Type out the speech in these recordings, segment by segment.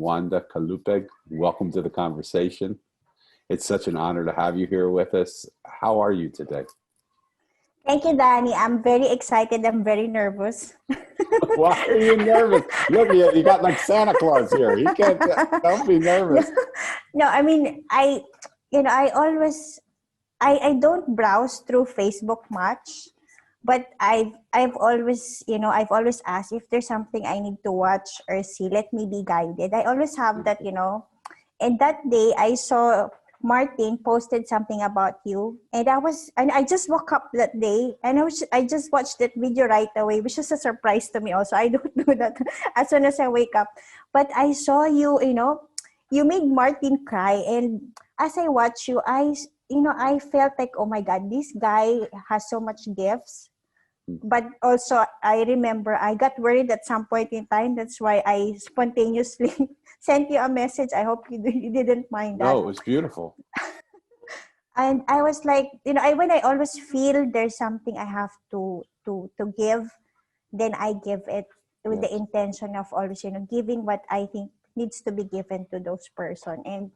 Wanda Calupig. Welcome to the conversation. It's such an honor to have you here with us. How are you today? Thank you, Danny. I'm very excited. I'm very nervous. Why are you nervous? Look, you got like Santa Claus here. He can't. Don't be nervous. No, I mean, I don't browse through Facebook much, but I've always asked if there's something I need to watch or see. Let me be guided. I always have that, And that day, I saw Martin posted something about you, and I just woke up that day, and I just watched that video right away, which is a surprise to me. Also, I don't do that as soon as I wake up, but I saw you. You made Martin cry, and as I watch you, I felt like, oh my God, this guy has so much gifts. But also, I remember I got worried at some point in time. That's why I spontaneously sent you a message. I hope you didn't mind that. No, it was beautiful. And I was like, when I always feel there's something I have to give, then I give it with the intention of always, giving what I think needs to be given to those person. And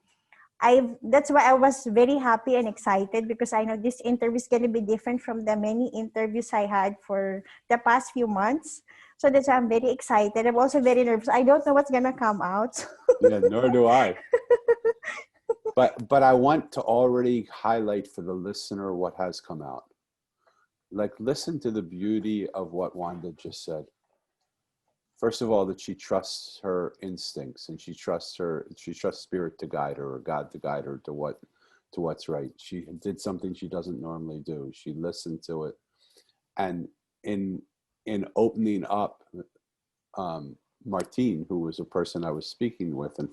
that's why I was very happy and excited, because I know this interview is going to be different from the many interviews I had for the past few months. So that's why I'm very excited. I'm also very nervous. I don't know what's going to come out. Yeah, nor do I. But I want to already highlight for the listener what has come out. Like, listen to the beauty of what Wanda just said. First of all, that she trusts her instincts, and she trusts spirit to guide her, or God to guide her to what's right. She did something she doesn't normally do. She listened to it, and in opening up, Martine, who was a person I was speaking with, and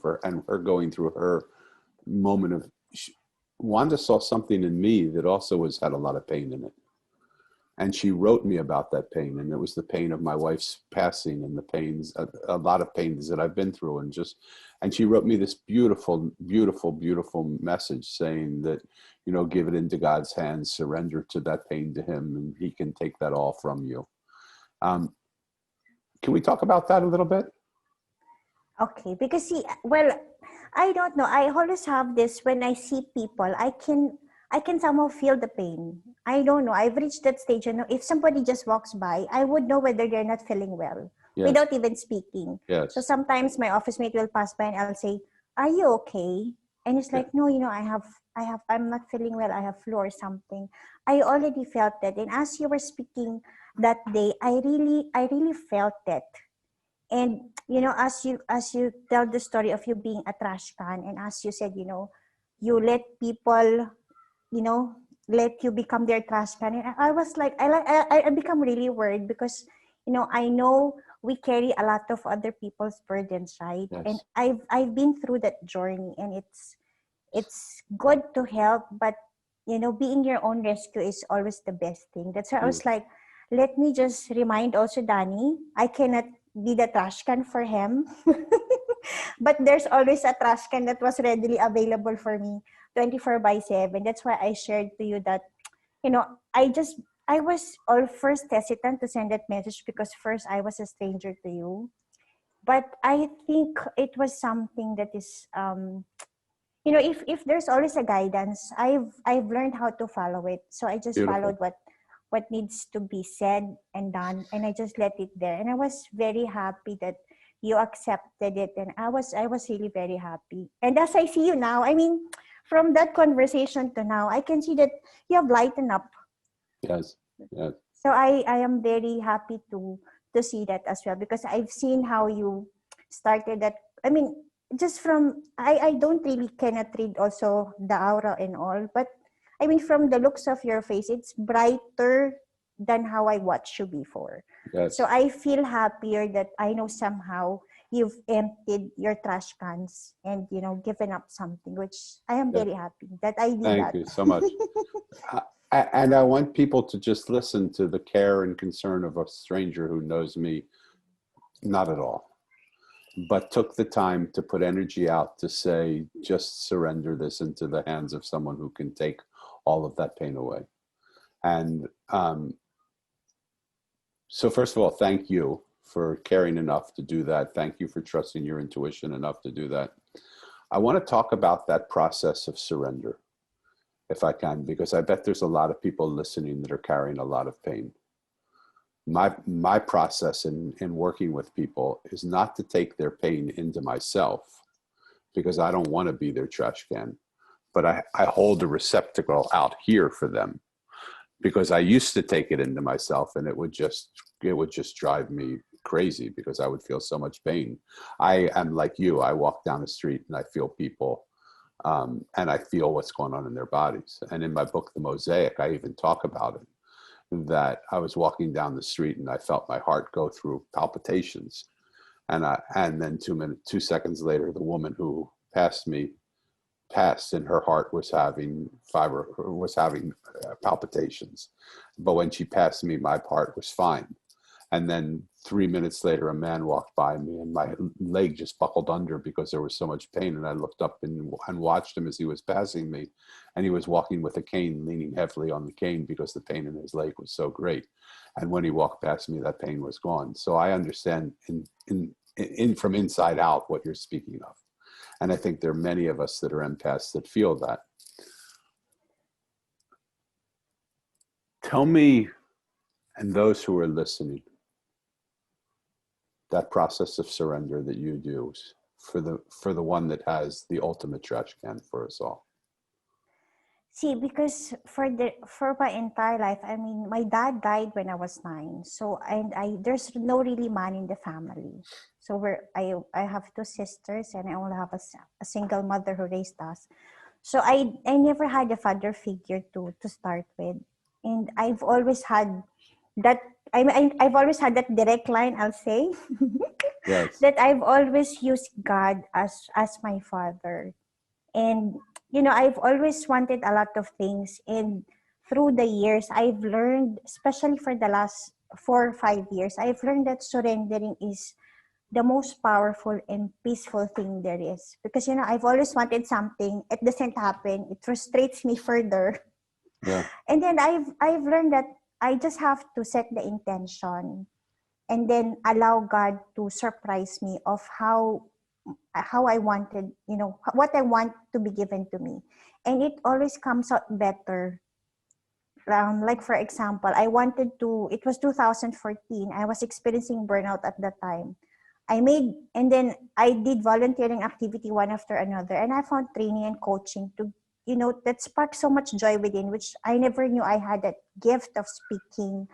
her going through her moment of, Wanda saw something in me that also had a lot of pain in it. And she wrote me about that pain, and it was the pain of my wife's passing, and the pains, a lot of pains that I've been through, and she wrote me this beautiful, beautiful, beautiful message saying that, give it into God's hands, surrender to that pain to Him, and He can take that all from you. Can we talk about that a little bit? Okay, because I don't know. I always have this when I see people, I can somehow feel the pain. I don't know. I've reached that stage. If somebody just walks by, I would know whether they're not feeling well without even speaking. Yes. So sometimes my office mate will pass by and I'll say, "Are you okay?" And it's like, "No, I'm not feeling well. I have flu or something." I already felt that. And as you were speaking that day, I really felt that. And as you tell the story of you being a trash can, and as you said, you let people, let you become their trash can. And I was like, I become really worried, because, I know we carry a lot of other people's burdens, right? Yes. And I've been through that journey, and it's good to help, but, being your own rescue is always the best thing. That's why I was like, let me just remind also Danny, I cannot be the trash can for him. But there's always a trash can that was readily available for me 24/7. That's why I shared to you that, I was all first hesitant to send that message, because first I was a stranger to you. But I think it was something that is, if there's always a guidance, I've learned how to follow it. So I just followed what needs to be said and done, and I just let it there. And I was very happy that you accepted it, and I was really very happy. And as I see you now, I mean, from that conversation to now, I can see that you have lightened up. Yes. So I am very happy to see that as well, because I've seen how you started that. I mean, just from, I don't really cannot read also the aura and all, but I mean, from the looks of your face, it's brighter than how I watched you before. Yes. So I feel happier that I know somehow you've emptied your trash cans and, given up something, which I am very happy that I did that. Thank you so much. And I want people to just listen to the care and concern of a stranger who knows me not at all, but took the time to put energy out to say, just surrender this into the hands of someone who can take all of that pain away. And so first of all, thank you for caring enough to do that. Thank you for trusting your intuition enough to do that. I want to talk about that process of surrender, if I can, because I bet there's a lot of people listening that are carrying a lot of pain. My process in working with people is not to take their pain into myself, because I don't want to be their trash can, but I hold a receptacle out here for them, because I used to take it into myself, and it would just drive me crazy because I would feel so much pain. I am like you. I walk down the street and I feel people, and I feel what's going on in their bodies. And in my book, The Mosaic, I even talk about it, that I was walking down the street and I felt my heart go through palpitations. And then 2 seconds later, the woman who passed me passed, and her heart was having palpitations. But when she passed me, my heart was fine. And then 3 minutes later, a man walked by me, and my leg just buckled under because there was so much pain. And I looked up and watched him as he was passing me, and he was walking with a cane, leaning heavily on the cane because the pain in his leg was so great. And when he walked past me, that pain was gone. So I understand in from inside out what you're speaking of. And I think there are many of us that are empaths that feel that. Tell me, and those who are listening, that process of surrender that you do for the one that has the ultimate trash can for us all. See, because for my entire life, I mean, my dad died when I was 9. So there's no really man in the family. So I have 2 sisters, and I only have a single mother who raised us. So I never had a father figure to start with, and I've always had that. I've always had that direct line, I'll say. Yes. That I've always used God as my father. And, I've always wanted a lot of things. And through the years, I've learned, especially for the last 4 or 5 years, I've learned that surrendering is the most powerful and peaceful thing there is. Because, I've always wanted something. It doesn't happen. It frustrates me further. Yeah. And then I've learned that I just have to set the intention and then allow God to surprise me of how I wanted, what I want to be given to me. And it always comes out better. Like, for example, it was 2014. I was experiencing burnout at that time. And then I did volunteering activity one after another. And I found training and coaching that sparked so much joy within, which I never knew I had that gift of speaking,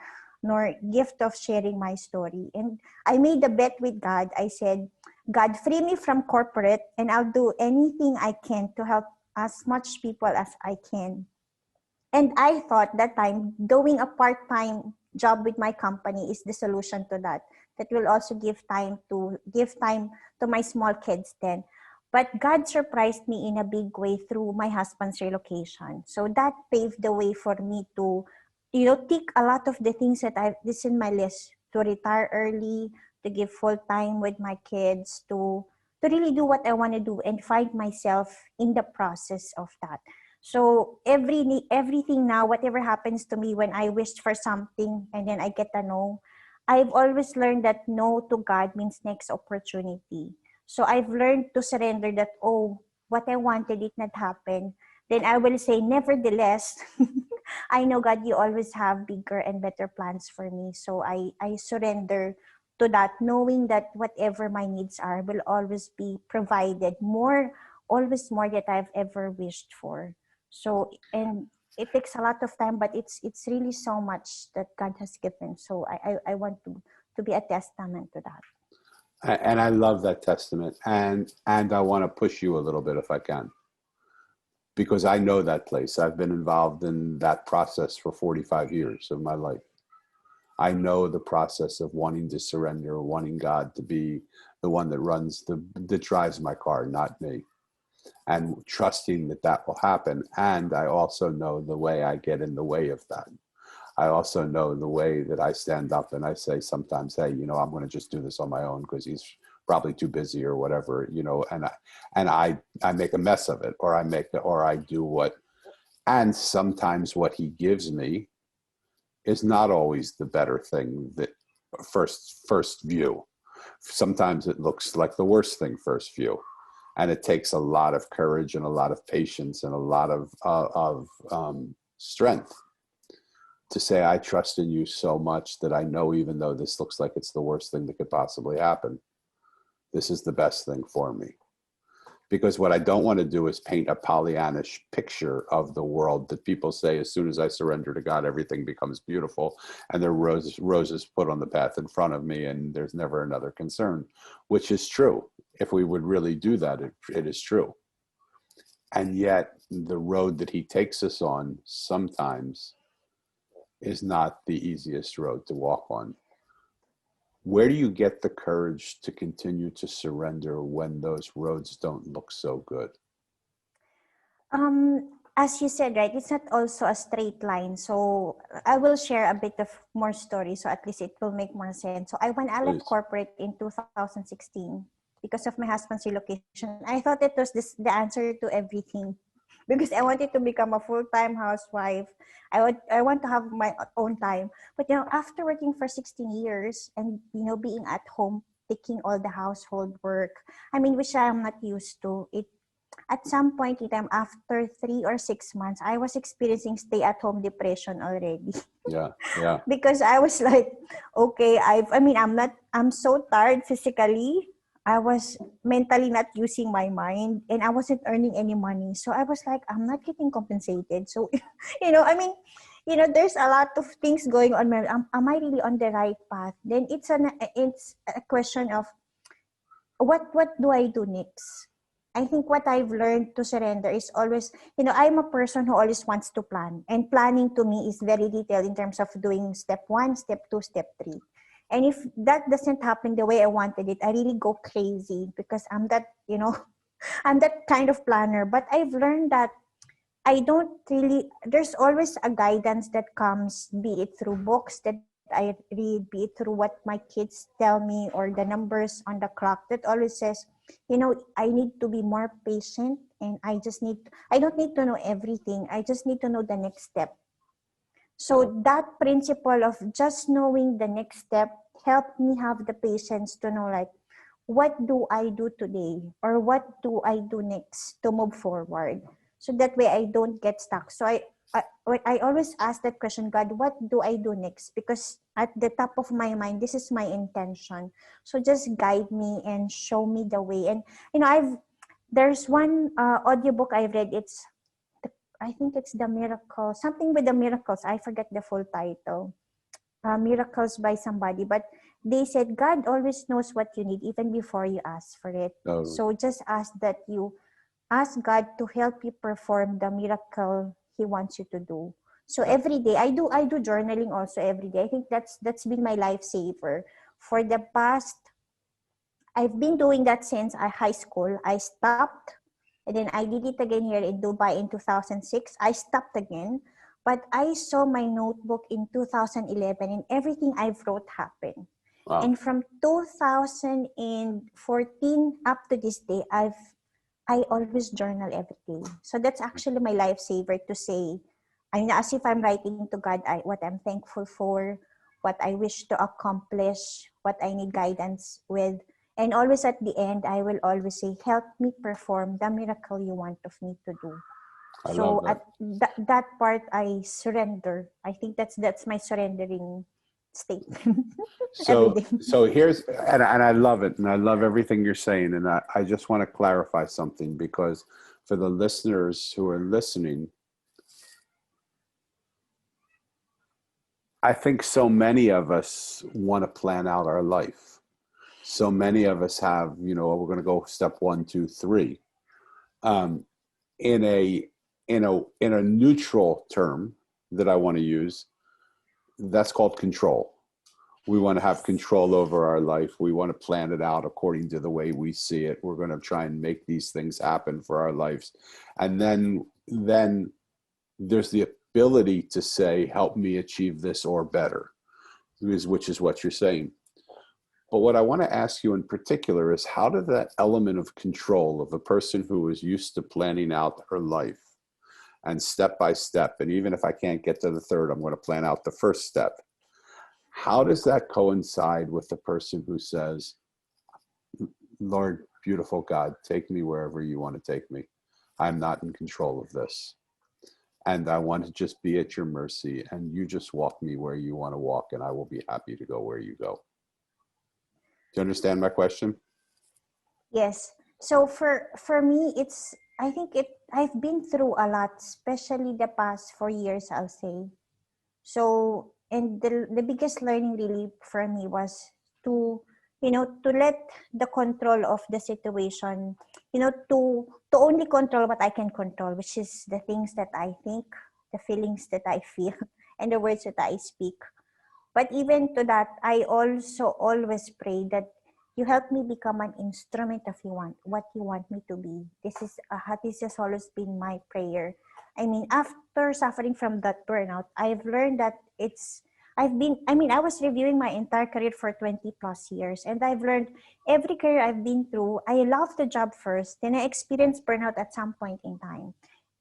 nor gift of sharing my story. And I made a bet with God. I said, God, free me from corporate, and I'll do anything I can to help as much people as I can. And I thought that time doing a part-time job with my company is the solution to that. That will also give time to my small kids then. But God surprised me in a big way through my husband's relocation. So that paved the way for me to, tick a lot of the things that this in my list, to retire early, to give full time with my kids, to really do what I want to do and find myself in the process of that. So everything now, whatever happens to me when I wished for something and then I get a no, I've always learned that no to God means next opportunity. So I've learned to surrender that, what I wanted did not happen. Then I will say, nevertheless, I know, God, you always have bigger and better plans for me. So I surrender to that, knowing that whatever my needs are will always be provided, always more that I've ever wished for. So, and it takes a lot of time, but it's really so much that God has given. So I want to be a testament to that. And I love that testament. And I want to push you a little bit if I can, because I know that place. I've been involved in that process for 45 years of my life. I know the process of wanting to surrender, wanting God to be the one that drives my car, not me, and trusting that will happen. And I also know the way I get in the way of that. I also know the way that I stand up and I say sometimes, hey, I'm going to just do this on my own because he's probably too busy or whatever, and I make a mess of it, or I do what, and sometimes what he gives me is not always the better thing first view. Sometimes it looks like the worst thing first view, and it takes a lot of courage and a lot of patience and a lot of strength to say, I trust in you so much that I know, even though this looks like it's the worst thing that could possibly happen, this is the best thing for me. Because what I don't want to do is paint a Pollyannish picture of the world that people say, as soon as I surrender to God, everything becomes beautiful and there are roses put on the path in front of me and there's never another concern, which is true. If we would really do that, it is true. And yet the road that he takes us on sometimes is not the easiest road to walk on. Where do you get the courage to continue to surrender when those roads don't look so good? As you said, right, it's not also a straight line. So I will share a bit of more story, so at least it will make more sense. So when I left corporate in 2016, because of my husband's relocation, I thought it was the answer to everything. Because I wanted to become a full-time housewife. I want to have my own time. But, after working for 16 years and, being at home, taking all the household work, which I am not used to, at some point in time, after 3 or 6 months, I was experiencing stay-at-home depression already. Yeah. Because I was like, okay, I'm so tired physically. I was mentally not using my mind and I wasn't earning any money. So I was like, I'm not getting compensated. So, there's a lot of things going on. Am I really on the right path? Then it's a question of what do I do next? I think what I've learned to surrender is always, I'm a person who always wants to plan. And planning to me is very detailed in terms of doing step 1, step 2, step 3. And if that doesn't happen the way I wanted it, I really go crazy because I'm that, I'm that kind of planner. But I've learned that there's always a guidance that comes, be it through books that I read, be it through what my kids tell me or the numbers on the clock that always says, I need to be more patient and I don't need to know everything. I just need to know the next step. So that principle of just knowing the next step helped me have the patience to know, like, what do I do today? Or what do I do next to move forward? So that way I don't get stuck. So I always ask that question, God, what do I do next? Because at the top of my mind, this is my intention. So just guide me and show me the way. And, there's one audiobook I read. I think it's The Miracle, something with the miracles. I forget the full title. Miracles by somebody. But they said, God always knows what you need even before you ask for it. Oh. So just ask that you ask God to help you perform the miracle He wants you to do. So every day, I do journaling also every day. I think that's been my lifesaver. For the past, I've been doing that since high school. I stopped. And then I did it again here in Dubai in 2006. I stopped again. But I saw my notebook in 2011 and everything I've wrote happened. Wow. And from 2014 up to this day, I always journal every day. So that's actually my lifesaver to say, as if I'm writing to God, what I'm thankful for, what I wish to accomplish, what I need guidance with. And always at the end, I will always say, help me perform the miracle you want of me to do. So at that part, I surrender. I think that's my surrendering statement. So here's, and I love it. And I love everything you're saying. And I just want to clarify something, because for the listeners who are listening, I think so many of us want to plan out our life. So many of us have, we're going to go step 1, 2, 3. In a neutral term that I want to use, that's called control. We want to have control over our life. We want to plan it out according to the way we see it. We're going to try and make these things happen for our lives. And then there's the ability to say, help me achieve this or better, which is what you're saying. But what I want to ask you in particular is, how did that element of control of a person who is used to planning out her life and step by step, and even if I can't get to the third, I'm going to plan out the first step. How does that coincide with the person who says, Lord, beautiful God, take me wherever you want to take me. I'm not in control of this. And I want to just be at your mercy, and you just walk me where you want to walk, and I will be happy to go where you go. Do you understand my question? Yes. So for me, it's, I think I've been through a lot, especially the past 4 years, I'll say. So, and the biggest learning really for me was to, to let the control of the situation, to only control what I can control, which is the things that I think, the feelings that I feel, and the words that I speak. But even to that, I also always pray that you help me become an instrument of what you want me to be. This has always been my prayer. I mean, after suffering from that burnout, I've learned that I was reviewing my entire career for 20 plus years, and I've learned every career I've been through, I love the job first, then I experienced burnout at some point in time.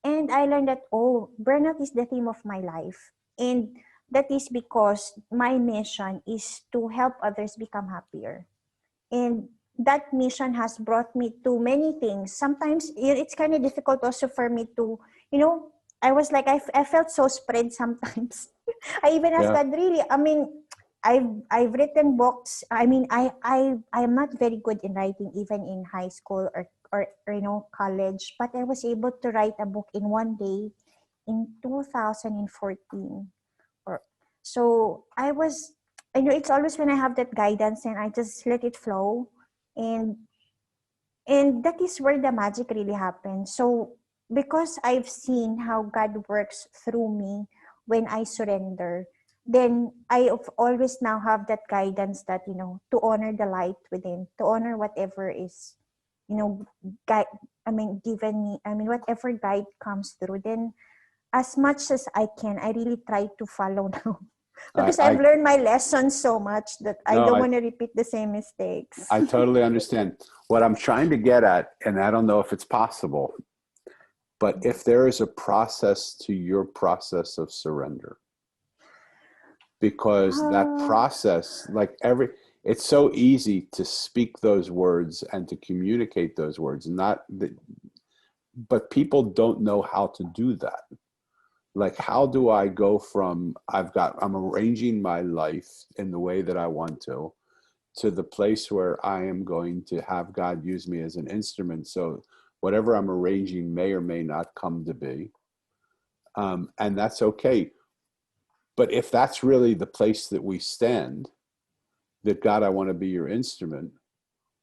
And I learned that, oh, burnout is the theme of my life. And that is because my mission is to help others become happier. And that mission has brought me to many things. Sometimes it's kind of difficult also for me to, you know, I was like, I felt so spread sometimes. I even asked Yeah. God, really, I mean, I've written books. I mean, I am not very good in writing, even in high school or college, but I was able to write a book in one day in 2014. Or so I know it's always when I have that guidance and I just let it flow, and that is where the magic really happens. So because I've seen how God works through me when I surrender, then always now have that guidance that, to honor the light within, to honor whatever is, guide, given me, whatever guide comes through, then as much as I can, I really try to follow now. I, Because I've I learned my lesson so much that I no, don't want to repeat the same mistakes. I totally understand. What I'm trying to get at, and I don't know if it's possible, but if there is a process to your process of surrender, because that process, it's so easy to speak those words and to communicate those words, but people don't know how to do that. Like, how do I go from I'm arranging my life in the way that I want to the place where I am going to have God use me as an instrument. So whatever I'm arranging may or may not come to be. And that's okay. But if that's really the place that we stand, that God, I want to be your instrument,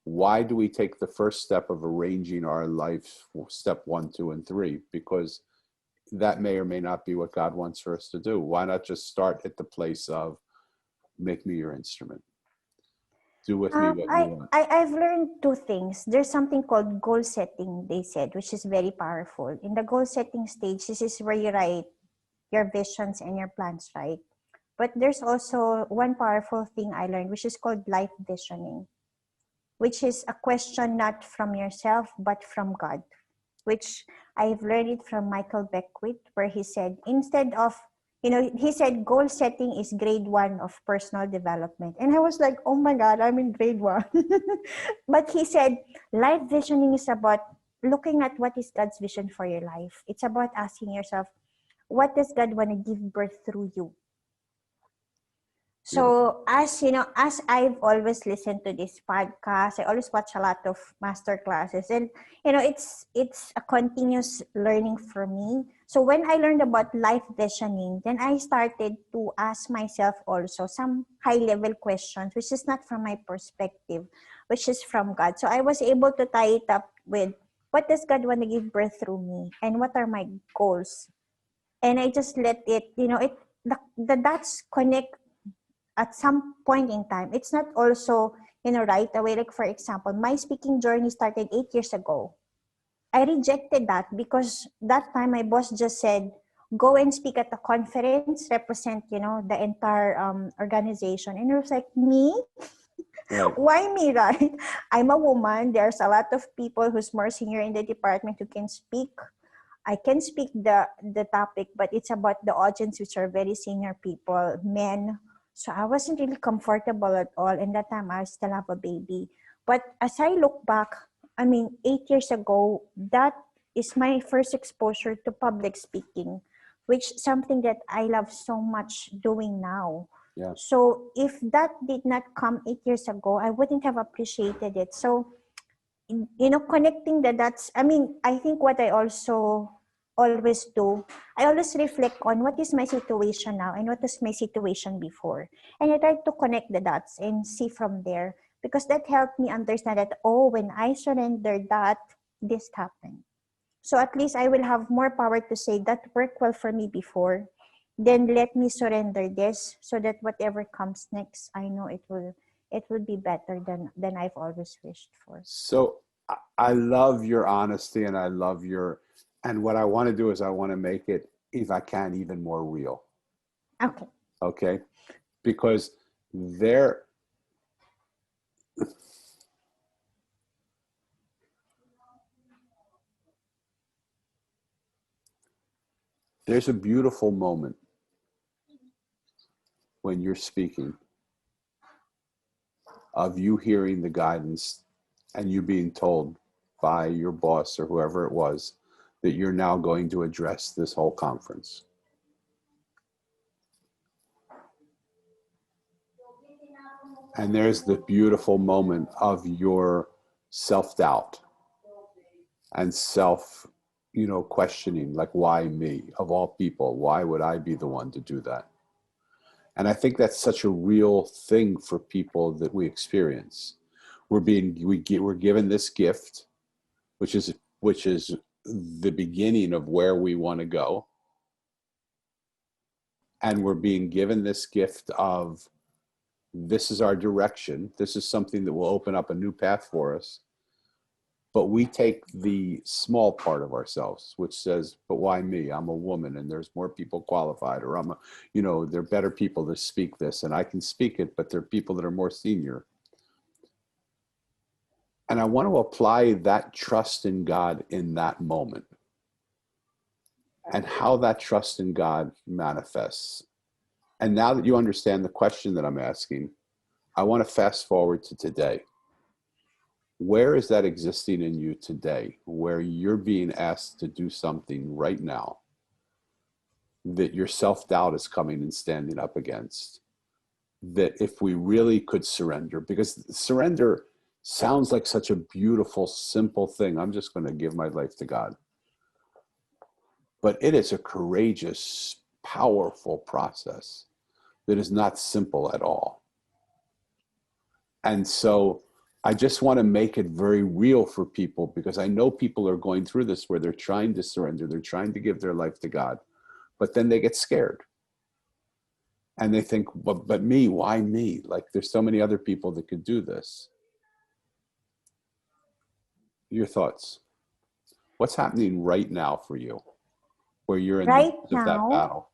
why do we take the first step of arranging our life, step 1, 2, and 3? Because that may or may not be what God wants for us to do. Why not just start at the place of make me your instrument? Do with me what you want. I've learned two things. There's something called goal setting, they said, which is very powerful. In the goal setting stage, this is where you write your visions and your plans, right? But there's also one powerful thing I learned, which is called life visioning, which is a question not from yourself, but from God, which I've learned it from Michael Beckwith, where he said, instead of, he said goal setting is grade 1 of personal development. And I was like, oh my God, I'm in grade 1. But he said, life visioning is about looking at what is God's vision for your life. It's about asking yourself, what does God want to give birth through you? So as I've always listened to this podcast, I always watch a lot of master classes, and it's a continuous learning for me. So when I learned about life visioning, then I started to ask myself also some high level questions, which is not from my perspective, which is from God. So I was able to tie it up with what does God want to give birth through me, and what are my goals, and I just let it, the dots connect at some point in time. It's not also, right away. Like, for example, my speaking journey started 8 years ago. I rejected that because that time my boss just said, go and speak at a conference, represent, the entire organization. And I was like, me? Right. Why me, right? I'm a woman. There's a lot of people who's more senior in the department who can speak. I can speak the topic, but it's about the audience, which are very senior people, men. So I wasn't really comfortable at all. And that time I still have a baby. But as I look back, 8 years ago, that is my first exposure to public speaking, which is something that I love so much doing now. Yeah. So if that did not come 8 years ago, I wouldn't have appreciated it. So, connecting the dots, I think what I also always do, I always reflect on what is my situation now and what was my situation before. And I try to connect the dots and see from there, because that helped me understand that, oh, when I surrendered that, this happened. So at least I will have more power to say that worked well for me before. Then let me surrender this so that whatever comes next, I know it will be better than I've always wished for. So I love your honesty, and I love and what I want to do is I want to make it, if I can, even more real. Okay. Okay? Because there's a beautiful moment when you're speaking of you hearing the guidance and you being told by your boss or whoever it was that you're now going to address this whole conference. And there's the beautiful moment of your self-doubt and questioning, like, why me? Of all people, why would I be the one to do that? And I think that's such a real thing for people that we experience. We're given this gift, which is the beginning of where we want to go. And we're being given this gift of, this is our direction. This is something that will open up a new path for us. But we take the small part of ourselves, which says, but why me? I'm a woman and there's more people qualified, or there are better people to speak this, and I can speak it, but there are people that are more senior. And I want to apply that trust in God in that moment, and how that trust in God manifests. And now that you understand the question that I'm asking, I want to fast forward to today. Where is that existing in you today, where you're being asked to do something right now that your self-doubt is coming and standing up against? That if we really could surrender, because surrender sounds like such a beautiful, simple thing. I'm just going to give my life to God. But it is a courageous, powerful process that is not simple at all. And so I just want to make it very real for people, because I know people are going through this where they're trying to surrender, they're trying to give their life to God, but then they get scared. And they think, but me, why me? Like, there's so many other people that could do this. Your thoughts? What's happening right now for you, where you're in Right the midst of that battle?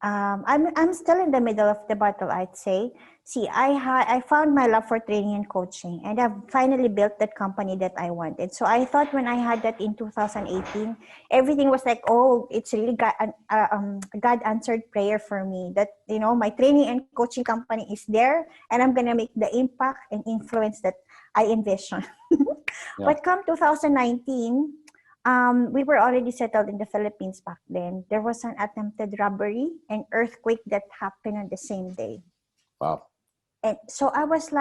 I'm still in the middle of the battle, I'd say. See, I found my love for training and coaching, and I've finally built that company that I wanted. So I thought when I had that in 2018, everything was like, oh, it's really God answered prayer for me. That my training and coaching company is there, and I'm gonna make the impact and influence that I envision. Yeah. But come 2019. We were already settled in the Philippines back then. There was an attempted robbery and earthquake that happened on the same day. Wow. And so I was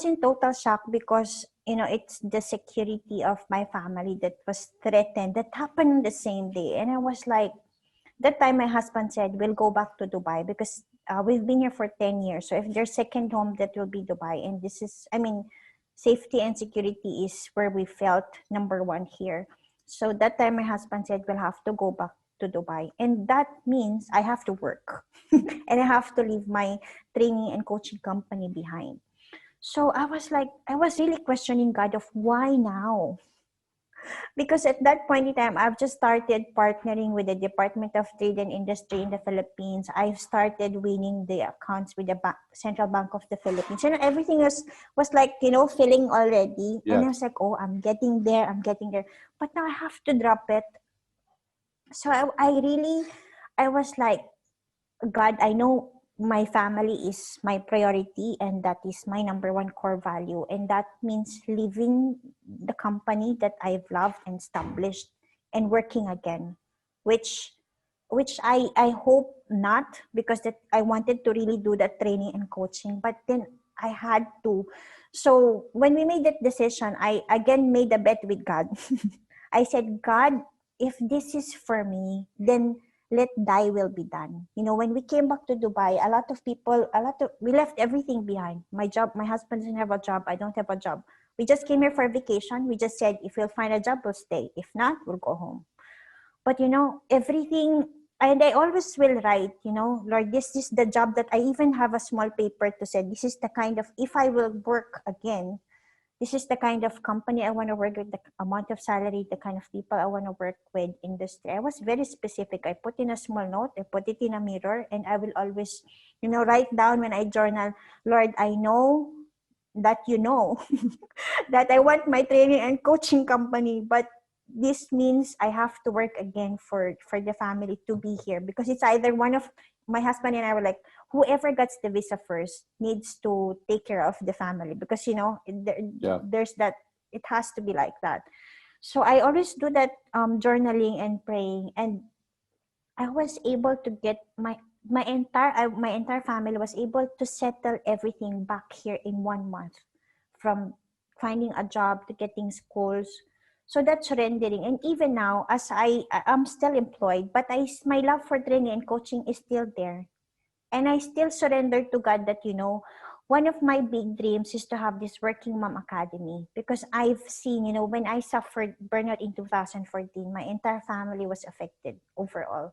in total shock, because, it's the security of my family that was threatened. That happened on the same day. And I was like, that time my husband said, we'll go back to Dubai, because we've been here for 10 years. So if there's second home, that will be Dubai. And this is, safety and security is where we felt number one here. So that time my husband said, we'll have to go back to Dubai. And that means I have to work and I have to leave my training and coaching company behind. So I was really questioning God of why now? Because at that point in time, I've just started partnering with the Department of Trade and Industry in the Philippines. I've started winning the accounts with the Central Bank of the Philippines. everything was like, filling already. Yes. And I was like, oh, I'm getting there. But now I have to drop it. So I was like, God, I know my family is my priority, and that is my number one core value. And that means leaving the company that I've loved and established and working again, which I hope not, because that I wanted to really do that training and coaching, but then I had to. So when we made that decision, I again made a bet with God. I said, God, if this is for me, then let thy will be done. You know, when we came back to Dubai, we left everything behind. My job, my husband doesn't have a job. I don't have a job. We just came here for a vacation. We just said, if we'll find a job, we'll stay. If not, we'll go home. But you know, everything, and I always will write, you know, Lord, this is the job that I even have a small paper to say, this is the kind of, if I will work again, this is the kind of company I want to work with, the amount of salary, the kind of people I want to work with, industry. I was very specific. I put in a small note, I put it in a mirror, and I will always, you know, write down when I journal, Lord, I know that you know that I want my training and coaching company, but this means I have to work again for the family to be here, because it's either one of my husband and I were like, whoever gets the visa first needs to take care of the family, because you know Yeah. there's that, it has to be like that. So I always do that, journaling and praying, and I was able to get my entire family was able to settle everything back here in 1 month, from finding a job to getting schools. So that's surrendering. And even now, as I'm still employed, but my love for training and coaching is still there. And I still surrender to God that, you know, one of my big dreams is to have this working mom academy, because I've seen, you know, when I suffered burnout in 2014, my entire family was affected overall.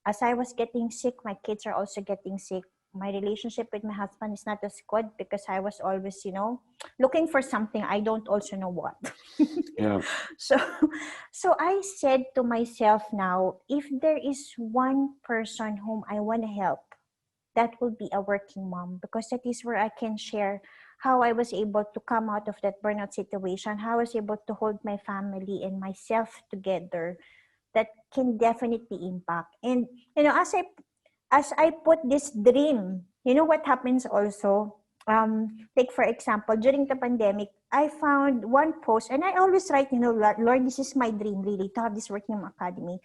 As I was getting sick, my kids are also getting sick. My relationship with my husband is not as good, because I was always, you know, looking for something I don't also know what. Yeah. So so I said to myself, now, if there is one person whom I want to help, that will be a working mom, because that is where I can share how I was able to come out of that burnout situation, how I was able to hold my family and myself together. That can definitely impact. And you know, as I put this dream, you know what happens also? Take for example, during the pandemic, I found one post, and I always write, you know, Lord, this is my dream really, to have this working mom academy.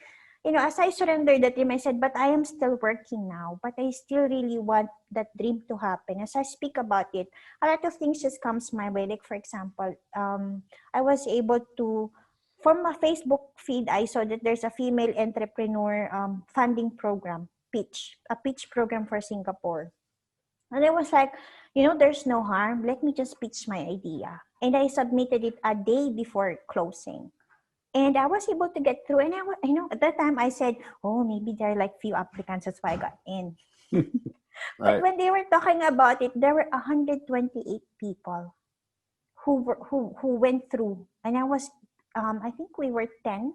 You know, as I surrendered that dream, I said, but I am still working now, but I still really want that dream to happen. As I speak about it, a lot of things just comes my way. Like for example, I was able to, from a Facebook feed, I saw that there's a female entrepreneur funding program, a pitch program for Singapore. And I was like, you know, there's no harm. Let me just pitch my idea. And I submitted it a day before closing. And I was able to get through. And you know, at that time I said, oh, maybe there are like few applicants. That's why I got in. But Right. when they were talking about it, there were 128 people who went through. And I was, I think we were 10.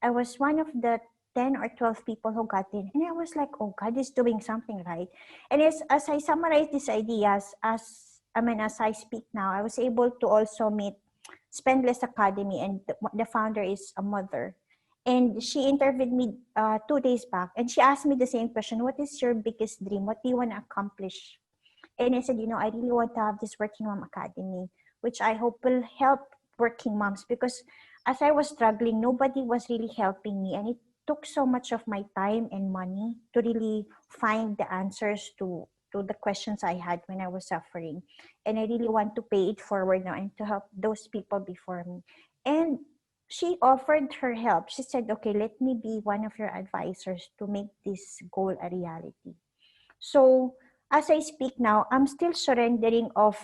I was one of the 10 or 12 people who got in. And I was like, oh, God is doing something right. And as I summarize these ideas, as I speak now, I was able to also meet Spendless Academy, and the founder is a mother. And she interviewed me 2 days back, and she asked me the same question: what is your biggest dream? What do you want to accomplish? And I said, you know, I really want to have this Working Mom Academy, which I hope will help working moms, because as I was struggling, nobody was really helping me. And it took so much of my time and money to really find the answers to the questions I had when I was suffering. And I really want to pay it forward now and to help those people before me. And she offered her help. She said, okay, let me be one of your advisors to make this goal a reality. So as I speak now, I'm still surrendering of,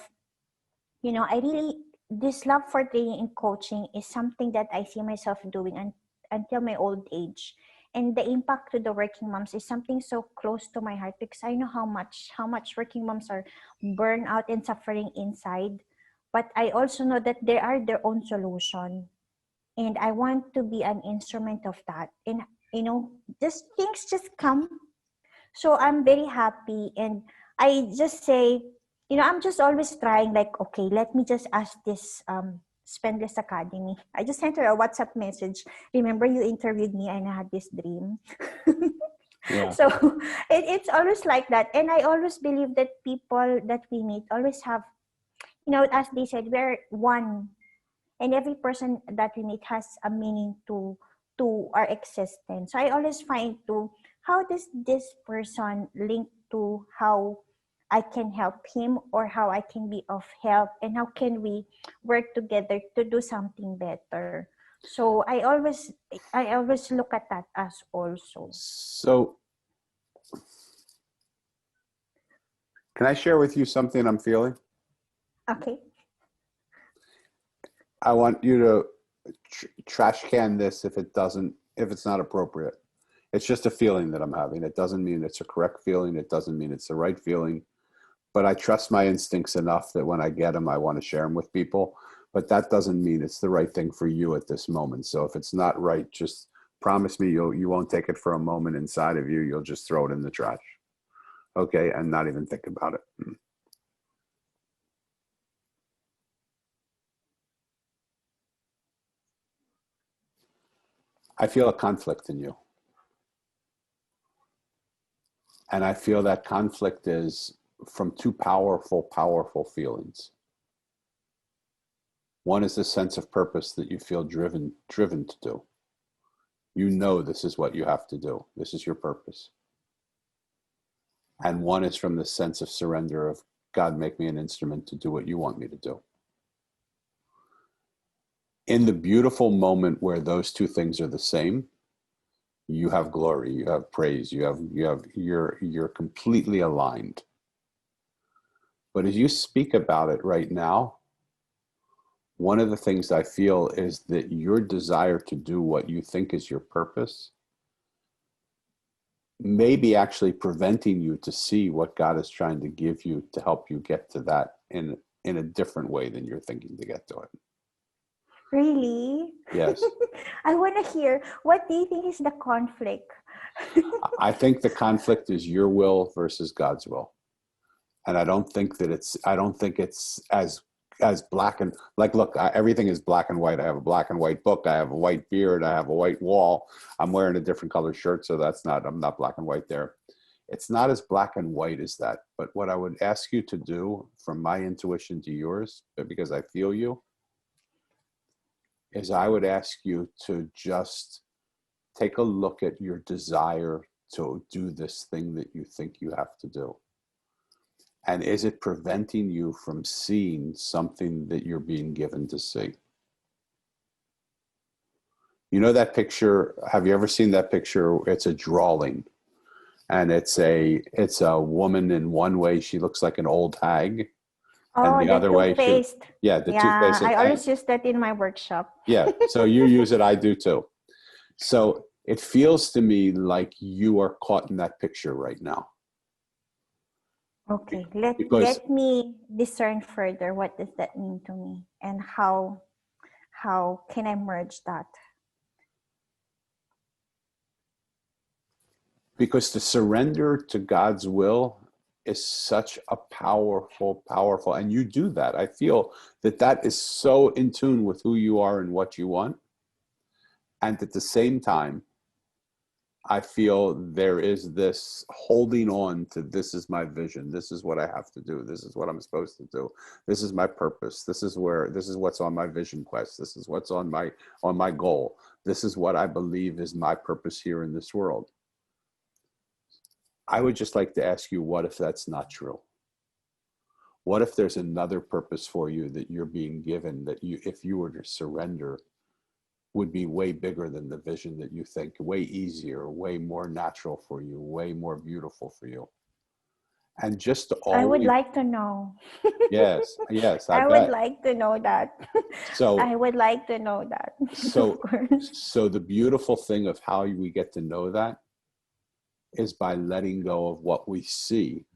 you know, I really, this love for training and coaching is something that I see myself doing until my old age. And the impact to the working moms is something so close to my heart, because I know how much working moms are burned out and suffering inside. But I also know that there are their own solution. And I want to be an instrument of that. And you know, just things just come. So I'm very happy, and I just say, you know, I'm just always trying, like, okay, let me just ask this Spendless Academy. I just sent her a WhatsApp message. Remember you interviewed me and I had this dream. Yeah. So it's always like that. And I always believe that people that we meet always have, as they said, we're one. And every person that we meet has a meaning to our existence. So I always find to how does this person link to how I can help him or how I can be of help and how can we work together to do something better. So I always look at that as also. So can I share with you something I'm feeling? Okay. I want you to trash can this if it's not appropriate. It's just a feeling that I'm having. It doesn't mean it's a correct feeling. It doesn't mean it's the right feeling. But I trust my instincts enough that when I get them, I want to share them with people. But that doesn't mean it's the right thing for you at this moment. So if it's not right, just promise me you won't take it for a moment inside of you. You'll just throw it in the trash. Okay? And not even think about it. I feel a conflict in you. And I feel that conflict is from two powerful feelings. One is the sense of purpose that you feel driven to do. You know this is what you have to do. This is your purpose. And one is from the sense of surrender of, God, make me an instrument to do what you want me to do. In the beautiful moment where those two things are the same, you have glory, you have praise, you're completely aligned. But as you speak about it right now, one of the things I feel is that your desire to do what you think is your purpose may be actually preventing you to see what God is trying to give you to help you get to that in a different way than you're thinking to get to it. Really? Yes. I want to hear, what do you think is the conflict? I think the conflict is your will versus God's will. And I don't think it's as black and like, look, everything is black and white. I have a black and white book. I have a white beard. I have a white wall. I'm wearing a different color shirt. So I'm not black and white there. It's not as black and white as that. But what I would ask you to do from my intuition to yours, because I feel you, is I would ask you to just take a look at your desire to do this thing that you think you have to do. And is it preventing you from seeing something that you're being given to see? You know that picture? Have you ever seen that picture? It's a drawing. And it's a woman in one way, she looks like an old hag. And Oh, the the other way, toothpaste. the Yeah, toothpaste. I always use that in my workshop. Yeah, so you use it, I do too. So it feels to me like you are caught in that picture right now. Okay, Because let me discern further what does that mean to me and how can I merge that? Because to surrender to God's will is such a powerful, and you do that. I feel that is so in tune with who you are and what you want. And at the same time, I feel there is this holding on to, this is my vision. This is what I have to do. This is what I'm supposed to do. This is my purpose. This is what's on my vision quest. This is what's on my goal. This is what I believe is my purpose here in this world. I would just like to ask you, what if that's not true? What if there's another purpose for you that you're being given that you, if you were to surrender, would be way bigger than the vision that you think, way easier, way more natural for you, way more beautiful for you. And just I would always, like to know. yes, I I would bet. like to know that. So, I would like to know that. Of so, course. so the beautiful thing of how we get to know that is by letting go of what we see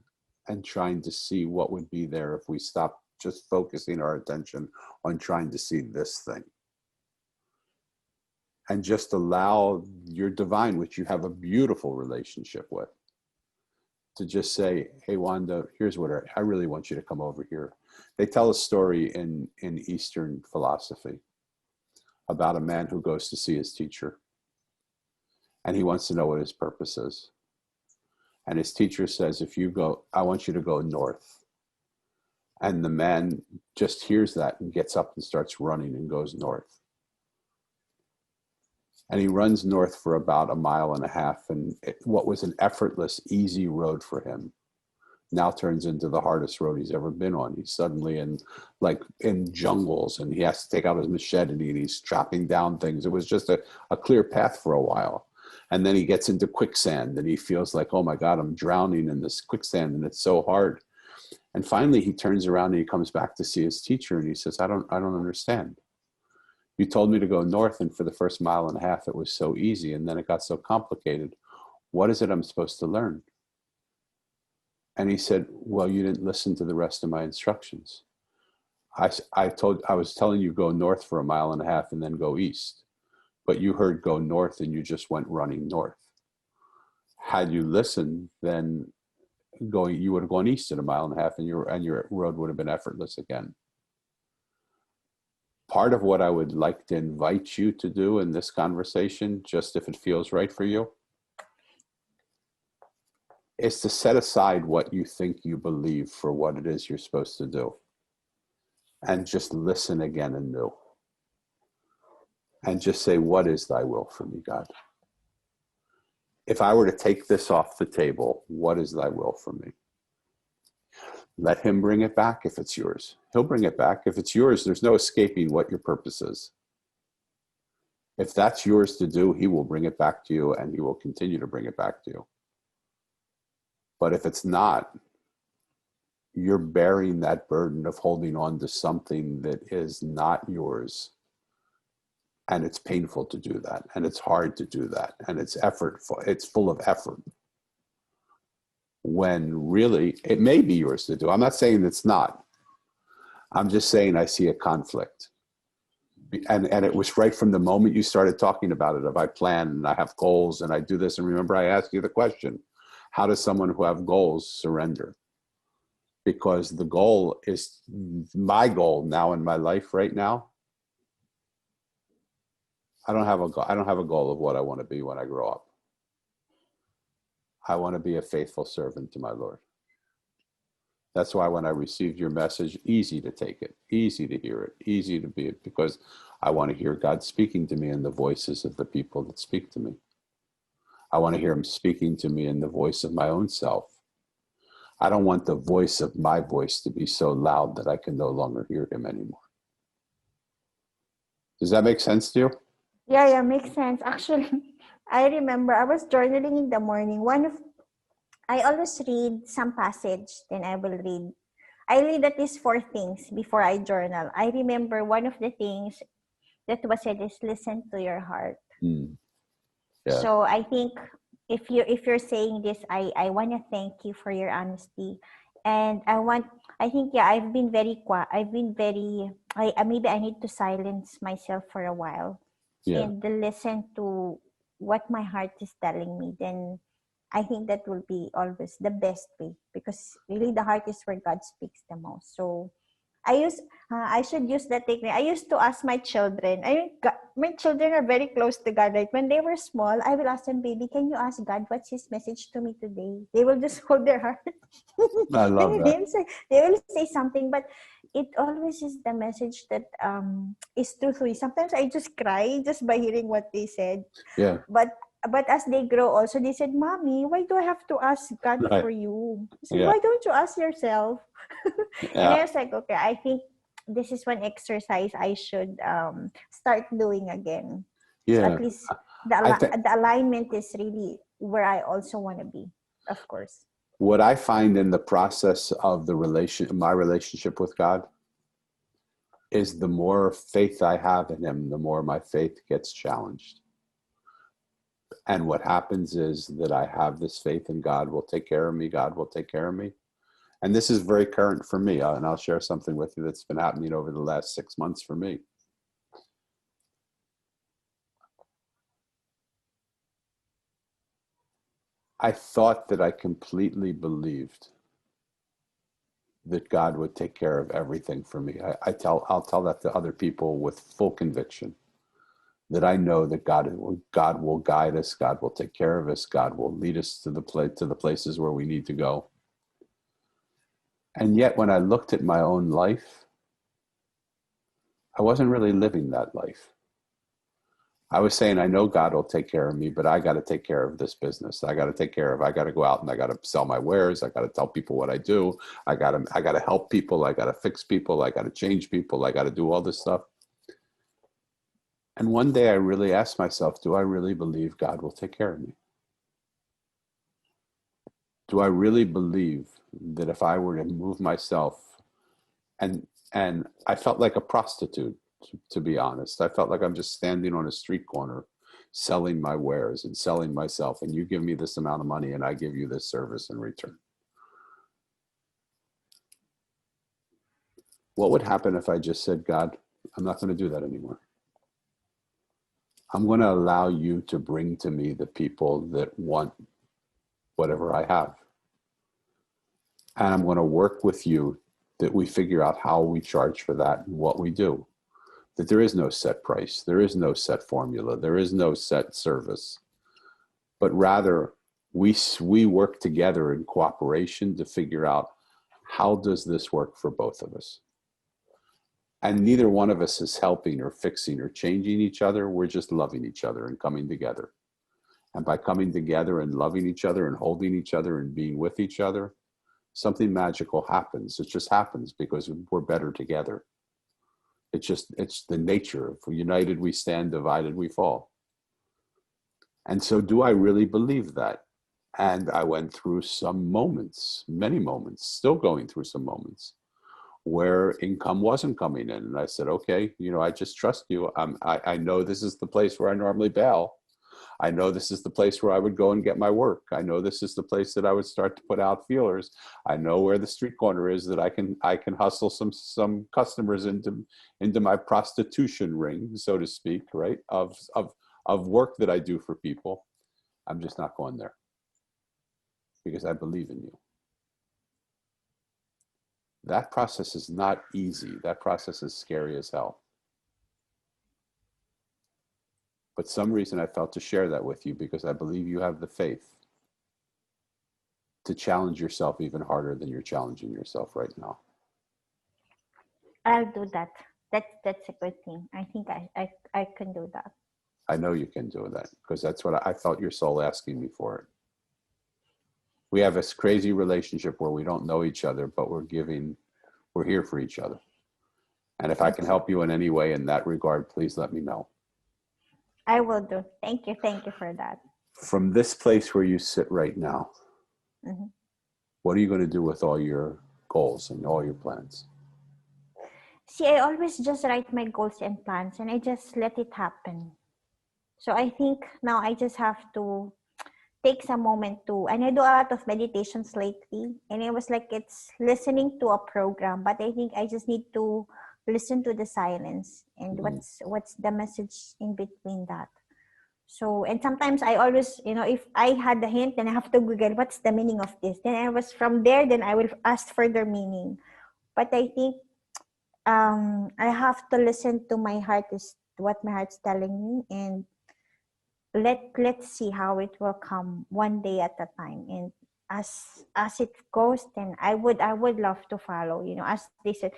and trying to see what would be there if we stop just focusing our attention on trying to see this thing. And just allow your divine, which you have a beautiful relationship with, to just say, hey, Wanda, here's what I really want you to come over here. They tell a story in Eastern philosophy about a man who goes to see his teacher. And he wants to know what his purpose is. And his teacher says, if you go, I want you to go north. And the man just hears that and gets up and starts running and goes north. And he runs north for about 1.5 miles. And what was an effortless, easy road for him now turns into the hardest road he's ever been on. He's suddenly in jungles, and he has to take out his machete and he's chopping down things. It was just a clear path for a while. And then he gets into quicksand and he feels like, oh my God, I'm drowning in this quicksand and it's so hard. And finally he turns around and he comes back to see his teacher and he says, I don't understand. You told me to go north, and for the first 1.5 miles, it was so easy. And then it got so complicated. What is it I'm supposed to learn? And he said, well, you didn't listen to the rest of my instructions. I was telling you go north for 1.5 miles and then go east, but you heard go north and you just went running north. Had you listened, then you would have gone east at 1.5 miles and your road would have been effortless again. Part of what I would like to invite you to do in this conversation, just if it feels right for you, is to set aside what you think you believe for what it is you're supposed to do. And just listen again anew. And just say, what is thy will for me, God? If I were to take this off the table, what is thy will for me? Let him bring it back if it's yours. He'll bring it back. If it's yours, there's no escaping what your purpose is. If that's yours to do, he will bring it back to you, and he will continue to bring it back to you. But if it's not, you're bearing that burden of holding on to something that is not yours. And it's painful to do that. And it's hard to do that. And it's full of effort. When really, it may be yours to do. I'm not saying it's not. I'm just saying I see a conflict. And it was right from the moment you started talking about it, of I plan and I have goals and I do this. And remember, I asked you the question, how does someone who have goals surrender? Because the goal is my goal now in my life right now. I don't have a goal of what I want to be when I grow up. I want to be a faithful servant to my Lord. That's why when I received your message, easy to take it, easy to hear it, easy to be it, because I want to hear God speaking to me in the voices of the people that speak to me. I want to hear him speaking to me in the voice of my own self. I don't want the voice of my voice to be so loud that I can no longer hear him anymore. Does that make sense to you? Yeah, makes sense. Actually, I remember I was journaling in the morning. I always read some passage, then I read at least 4 things before I journal. I remember one of the things that was said is listen to your heart. Yeah. So I think if you're saying this, I want to thank you for your honesty. And I've been very quiet. Maybe I need to silence myself for a while. Yeah. And listen to what my heart is telling me. Then I think that will be always the best way, because really the heart is where God speaks the most. So I should use that technique. I used to ask my children. My children are very close to God. Right? When they were small, I will ask them, baby, can you ask God what's his message to me today? They will just hold their heart. I love that. They will say something, but it always is the message that is truthful. Sometimes I just cry just by hearing what they said. Yeah. But as they grow also, they said, Mommy, why do I have to ask God for you? I said, why don't you ask yourself? And I was like, okay, I think this is one exercise I should start doing again. Yeah. So at least the alignment is really where I also want to be, of course. What I find in the process of my relationship with God is the more faith I have in him, the more my faith gets challenged. And what happens is that I have this faith in God will take care of me. God will take care of me. And this is very current for me. And I'll share something with you that's been happening over the last 6 months for me. I thought that I completely believed that God would take care of everything for me. I'll tell that to other people with full conviction, that I know that God will guide us, God will take care of us, God will lead us to the places where we need to go. And yet when I looked at my own life, I wasn't really living that life. I was saying, I know God will take care of me, but I got to take care of this business. I got to go out and I got to sell my wares. I got to tell people what I do. I got to help people. I got to fix people. I got to change people. I got to do all this stuff. And one day I really asked myself, do I really believe God will take care of me? Do I really believe that if I were to move myself, and I felt like a prostitute, to be honest. I felt like I'm just standing on a street corner selling my wares and selling myself, and you give me this amount of money and I give you this service in return. What would happen if I just said, God, I'm not going to do that anymore. I'm going to allow you to bring to me the people that want whatever I have. And I'm going to work with you that we figure out how we charge for that and what we do. That there is no set price, there is no set formula, there is no set service, but rather we work together in cooperation to figure out how does this work for both of us. And neither one of us is helping or fixing or changing each other. We're just loving each other and coming together. And by coming together and loving each other and holding each other and being with each other, something magical happens. It just happens because we're better together. It's the nature of united we stand, divided we fall. And so do I really believe that? And I went through some moments, many moments, still going through some moments where income wasn't coming in. And I said, okay, I just trust you. I know this is the place where I normally bail. I know this is the place where I would go and get my work. I know this is the place that I would start to put out feelers. I know where the street corner is that I can hustle some customers into my prostitution ring, so to speak, right? Of work that I do for people. I'm just not going there because I believe in you. That process is not easy. That process is scary as hell. But some reason I felt to share that with you because I believe you have the faith to challenge yourself even harder than you're challenging yourself right now. I'll do that. That's a good thing. I think I can do that. I know you can do that because that's what I felt your soul asking me for it. We have this crazy relationship where we don't know each other, but we're here for each other. And if I can help you in any way in that regard, please let me know. I will do. Thank you for that. From this place where you sit right now, mm-hmm. What are you going to do with all your goals and all your plans? See, I always just write my goals and plans and I just let it happen. So I think now I just have to take some moment and I do a lot of meditations lately, and it was like it's listening to a program, but I think I just need to listen to the silence and what's the message in between that. So, and sometimes I always, if I had the hint, then I have to Google what's the meaning of this. Then I was from there, then I will ask for the meaning. But I think I have to listen to my heart, is what my heart's telling me, and let's see how it will come one day at a time. And as it goes, then I would love to follow, as they said,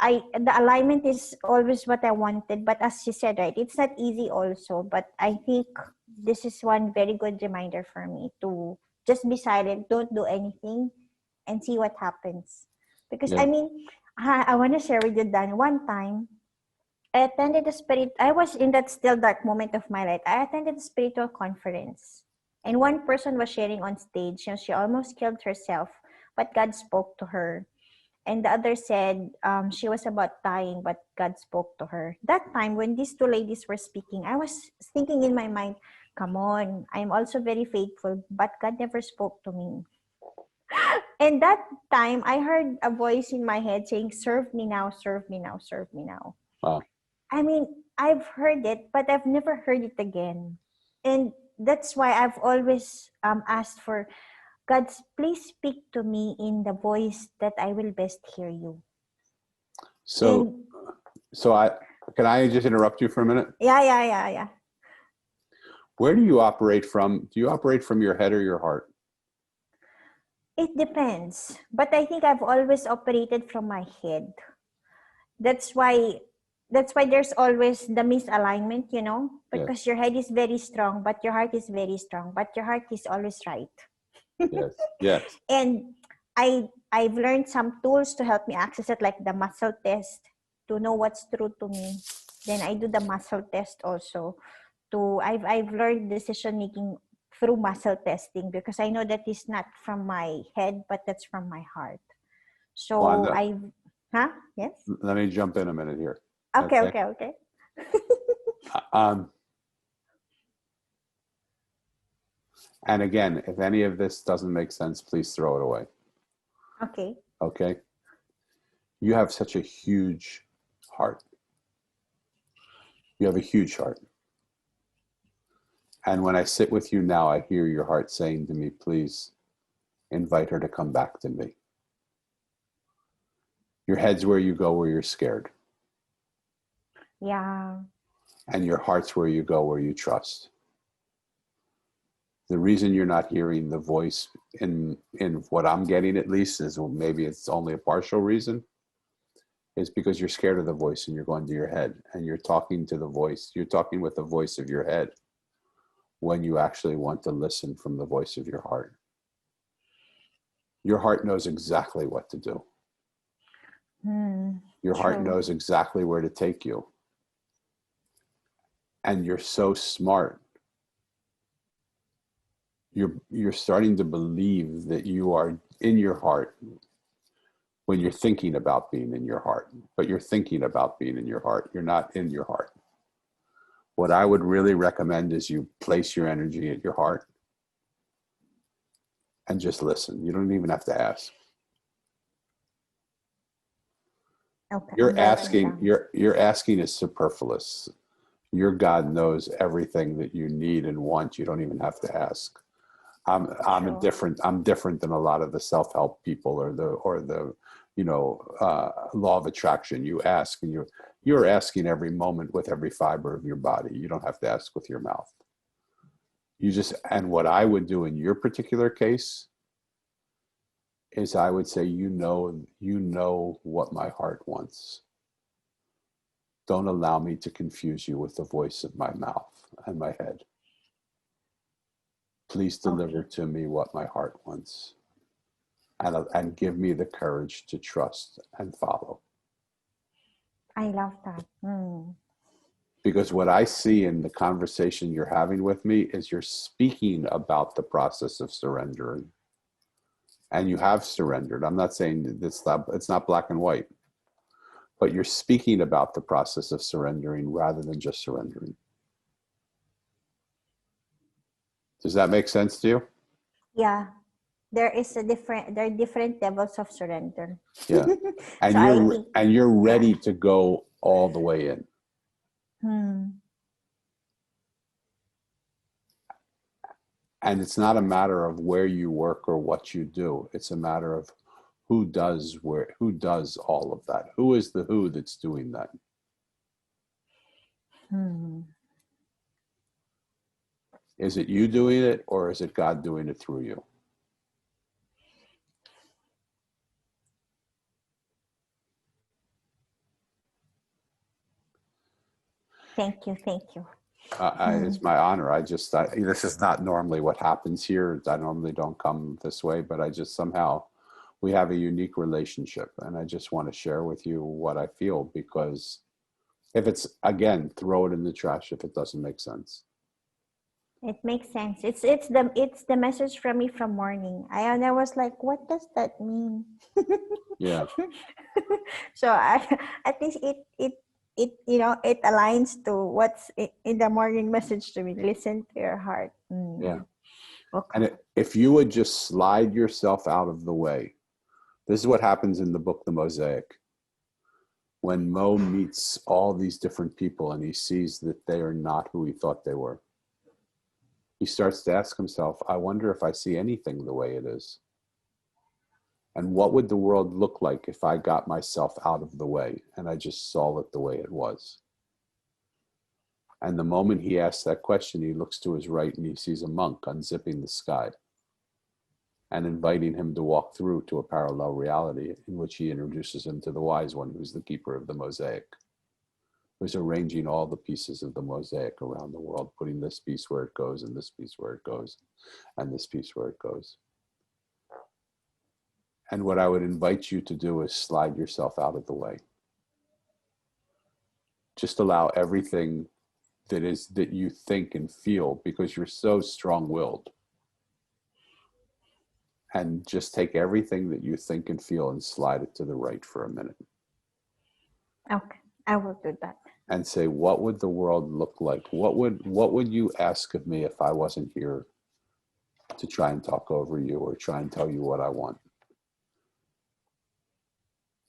the alignment is always what I wanted, but as you said, right, it's not easy also. But I think this is one very good reminder for me to just be silent, don't do anything, and see what happens. Because yeah. I want to share with you, Dan, one time I attended I was in that still dark moment of my life. I attended a spiritual conference, and one person was sharing on stage, she almost killed herself, but God spoke to her. And the other said she was about dying, but God spoke to her. That time, when these two ladies were speaking, I was thinking in my mind, come on, I'm also very faithful, but God never spoke to me. And that time, I heard a voice in my head saying, serve me now, serve me now, serve me now. Wow. I've heard it, but I've never heard it again. And that's why I've always asked for, God, please speak to me in the voice that I will best hear you. So Can I just interrupt you for a minute? Yeah. Where do you operate from? Do you operate from your head or your heart? It depends. But I think I've always operated from my head. That's why there's always the misalignment, because your head is very strong, but your heart is very strong, but your heart is always right. Yes. And I've learned some tools to help me access it, like the muscle test, to know what's true to me. Then I do the muscle test also. I've learned decision making through muscle testing, because I know that is not from my head, but that's from my heart. So Wanda, Yes. let me jump in a minute here. Okay. And again, if any of this doesn't make sense, please throw it away. Okay. You have such a huge heart. You have a huge heart. And when I sit with you now, I hear your heart saying to me, please invite her to come back to me. Your head's where you go where you're scared. Yeah. And your heart's where you go where you trust. The reason you're not hearing the voice in what I'm getting, at least, is, well, maybe it's only a partial reason, is because you're scared of the voice and you're going to your head and you're talking to the voice. You're talking with the voice of your head when you actually want to listen from the voice of your heart. Your heart knows exactly what to do. Your heart knows exactly where to take you. And you're so smart. You're starting to believe that you are in your heart when you're thinking about being in your heart. But you're thinking about being in your heart. You're not in your heart. What I would really recommend is you place your energy at your heart and just listen. You don't even have to ask. Okay. You're asking is superfluous. Your God knows everything that you need and want. You don't even have to ask. I'm different than a lot of the self-help people or the law of attraction. You ask, and you're asking every moment with every fiber of your body. You don't have to ask with your mouth. And what I would do in your particular case is I would say, you know what my heart wants. Don't allow me to confuse you with the voice of my mouth and my head. Please deliver to me what my heart wants, and give me the courage to trust and follow. I love that. Because what I see in the conversation you're having with me is you're speaking about the process of surrendering. And you have surrendered. I'm not saying it's not black and white, but you're speaking about the process of surrendering rather than just surrendering. Does that make sense to you? Yeah. There are different levels of surrender. Yeah. And you're ready to go all the way in. And it's not a matter of where you work or what you do. It's a matter of who does all of that. Who is the who that's doing that? Is it you doing it, or is it God doing it through you? Thank you. It's my honor. This is not normally what happens here. I normally don't come this way, but somehow we have a unique relationship, and I just want to share with you what I feel, because if it's, again, throw it in the trash if it doesn't make sense. It makes sense. It's the message from me from morning. I was like, what does that mean? Yeah. So at least it aligns to what's in the morning message to me. Listen to your heart. Yeah. Okay. And if you would just slide yourself out of the way, this is what happens in the book, The Mosaic. When Mo meets all these different people and he sees that they are not who he thought they were, he starts to ask himself, I wonder if I see anything the way it is. And what would the world look like if I got myself out of the way and I just saw it the way it was? And the moment he asks that question, he looks to his right and he sees a monk unzipping the sky and inviting him to walk through to a parallel reality in which he introduces him to the wise one, who's the keeper of the mosaic, who's arranging all the pieces of the mosaic around the world, putting this piece where it goes and this piece where it goes and this piece where it goes. And what I would invite you to do is slide yourself out of the way. Just allow everything that you think and feel, because you're so strong-willed. And just take everything that you think and feel and slide it to the right for a minute. Okay, I will do that. And say, what would the world look like? What would you ask of me if I wasn't here to try and talk over you or try and tell you what I want?